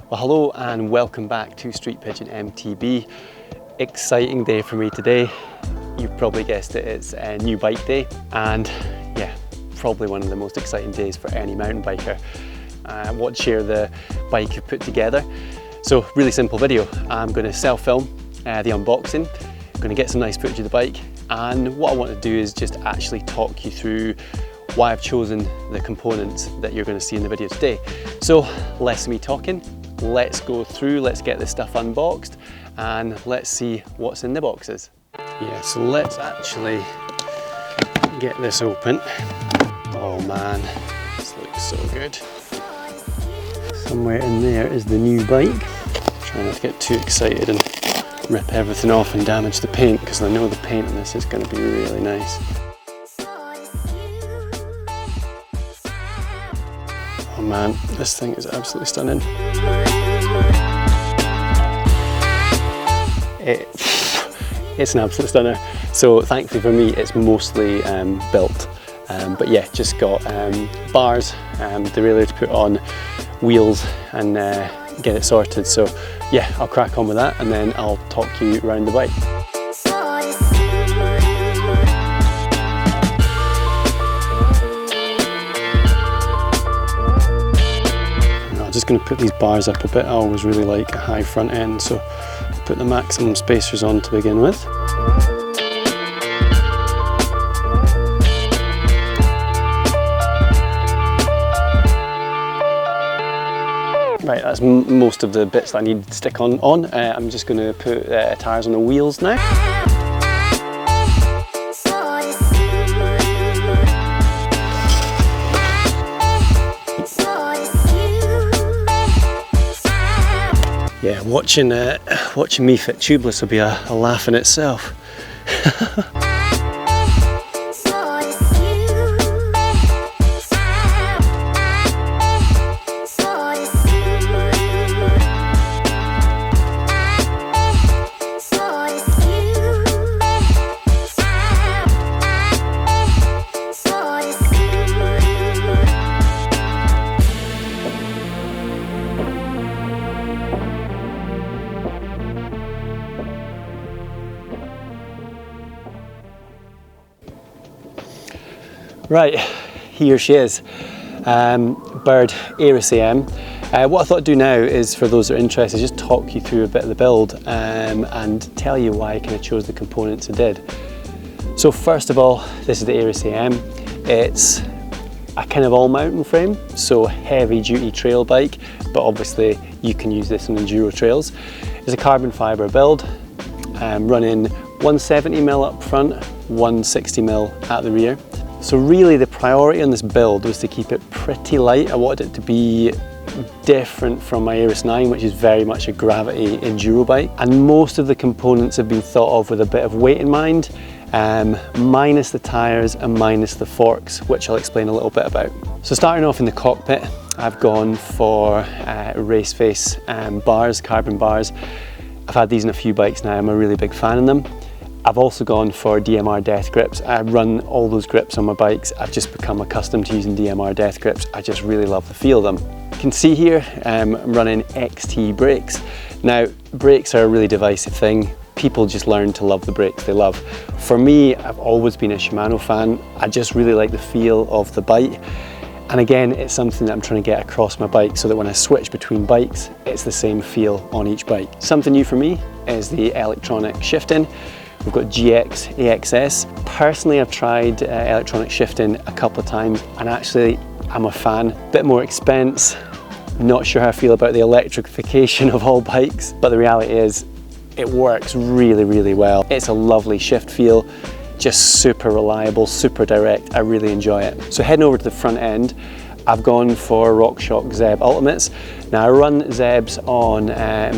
Well, hello and welcome back to Street Pigeon MTB. Exciting day for me today. You've probably guessed it, it's a new bike day, and yeah, probably one of the most exciting days for any mountain biker. I want to share the bike I've put together. So really simple video. I'm going to self-film the unboxing. I'm going to get some nice footage of the bike, and what I want to do is just actually talk you through why I've chosen the components that you're going to see in the video today. So less of me talking. Let's go through, let's get this stuff unboxed and let's see what's in the boxes. Yeah, so let's actually get this open. Oh man, this looks so good. Somewhere in there is the new bike. Try not to get too excited and rip everything off and damage the paint, because I know the paint on this is going to be really nice. Oh man, this thing is absolutely stunning. It's an absolute stunner. So thankfully for me, it's mostly built. But yeah, just got bars, the derailleur to put on, wheels, and get it sorted. So yeah, I'll crack on with that and then I'll talk you around the bike. I'm just going to put these bars up a bit. I always really like a high front end, so I'll put the maximum spacers on to begin with. Right, that's most of the bits that I need to stick on. I'm just going to put tyres on the wheels now. Yeah, watching me fit tubeless will be a laugh in itself. Right, here she is, bird Aeris AM. What I thought I'd do now is, for those that are interested, just talk you through a bit of the build and tell you why I kind of chose the components I did. So first of all, this is the Aeris AM. It's a kind of all-mountain frame, so heavy duty trail bike, but obviously you can use this on enduro trails. It's a carbon fibre build, running 170mm up front, 160mm at the rear. So really the priority on this build was to keep it pretty light. I wanted it to be different from my Aeris 9, which is very much a gravity enduro bike. And most of the components have been thought of with a bit of weight in mind, minus the tyres and minus the forks, which I'll explain a little bit about. So starting off in the cockpit, I've gone for race face bars, carbon bars. I've had these in a few bikes now, I'm a really big fan of them. I've also gone for DMR death grips. I run all those grips on my bikes. I've just become accustomed to using DMR death grips. I just really love the feel of them. You can see here, I'm running XT brakes. Now, brakes are a really divisive thing. People just learn to love the brakes they love. For me, I've always been a Shimano fan. I just really like the feel of the bite. And again, it's something that I'm trying to get across my bike so that when I switch between bikes, it's the same feel on each bike. Something new for me is the electronic shifting. We've got GX, AXS. Personally, I've tried electronic shifting a couple of times, and actually I'm a fan. Bit more expense, not sure how I feel about the electrification of all bikes, but the reality is it works really, really well. It's a lovely shift feel, just super reliable, super direct. I really enjoy it. So heading over to the front end, I've gone for RockShox Zeb Ultimates. Now I run Zebs on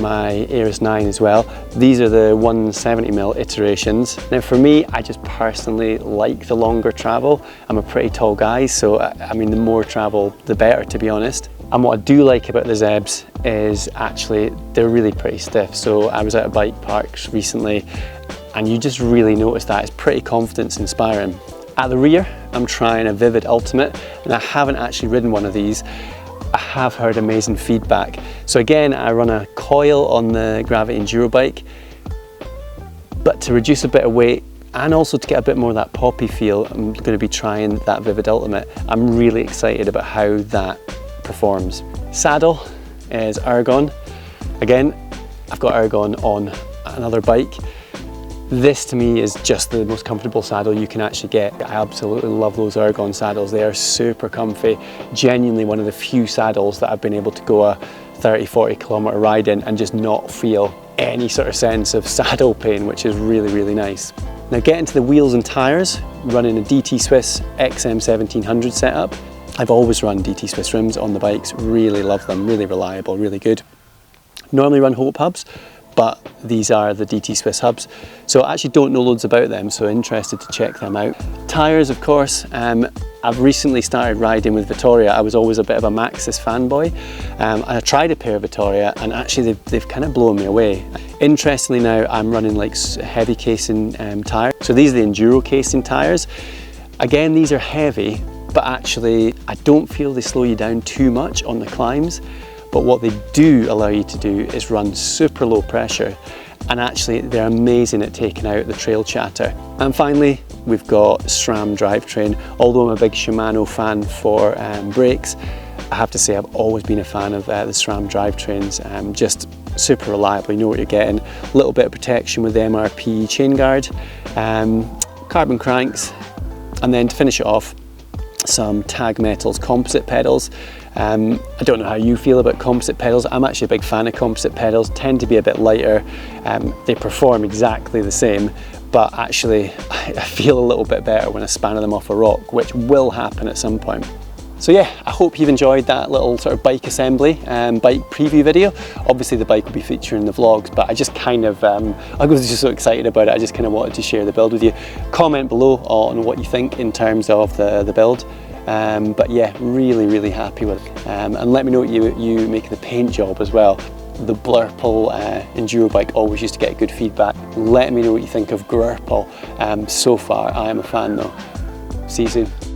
my Aeris 9 as well. These are the 170mm iterations. Now for me, I just personally like the longer travel. I'm a pretty tall guy, so I mean the more travel the better, to be honest. And what I do like about the Zebs is actually they're really pretty stiff. So I was at a bike parks recently and you just really notice that. It's pretty confidence inspiring. At the rear, I'm trying a Vivid Ultimate, and I haven't actually ridden one of these. I have heard amazing feedback. So again, I run a coil on the Gravity Enduro bike, but to reduce a bit of weight and also to get a bit more of that poppy feel, I'm going to be trying that Vivid Ultimate. I'm really excited about how that performs. Saddle is Ergon. Again, I've got Ergon on another bike. This to me is just the most comfortable saddle you can actually get. I absolutely love those Ergon saddles. They are super comfy. Genuinely one of the few saddles that I've been able to go a 30-40 kilometer ride in and just not feel any sort of sense of saddle pain, which is really, really nice. Now getting to the wheels and tyres, running a DT Swiss XM 1700 setup. I've always run DT Swiss rims on the bikes, really love them, really reliable, really good. Normally run Hope hubs, but these are the DT Swiss hubs. So I actually don't know loads about them, so interested to check them out. Tyres, of course, I've recently started riding with Vittoria. I was always a bit of a Maxxis fanboy. I tried a pair of Vittoria and actually they've kind of blown me away. Interestingly now, I'm running like heavy casing tyres. So these are the Enduro casing tyres. Again, these are heavy, but actually I don't feel they slow you down too much on the climbs. But what they do allow you to do is run super low pressure, and actually they're amazing at taking out the trail chatter. And finally, we've got SRAM drivetrain. Although I'm a big Shimano fan for brakes, I have to say I've always been a fan of the SRAM drivetrains. Just super reliable, you know what you're getting. A little bit of protection with the MRP chain guard, carbon cranks, and then to finish it off, some Tag Metals composite pedals. I don't know how you feel about composite pedals. I'm actually a big fan of composite pedals, tend to be a bit lighter. They perform exactly the same, but actually I feel a little bit better when I span them off a rock, which will happen at some point. So yeah, I hope you've enjoyed that little sort of bike assembly, bike preview video. Obviously the bike will be featured in the vlogs, but I just kind of, I was just so excited about it, I just kind of wanted to share the build with you. Comment below on what you think in terms of the build. But yeah, really, really happy with it. And let me know what you make of the paint job as well. The Blurple Enduro bike always used to get good feedback. Let me know what you think of Grurple. So far, I am a fan though. See you soon.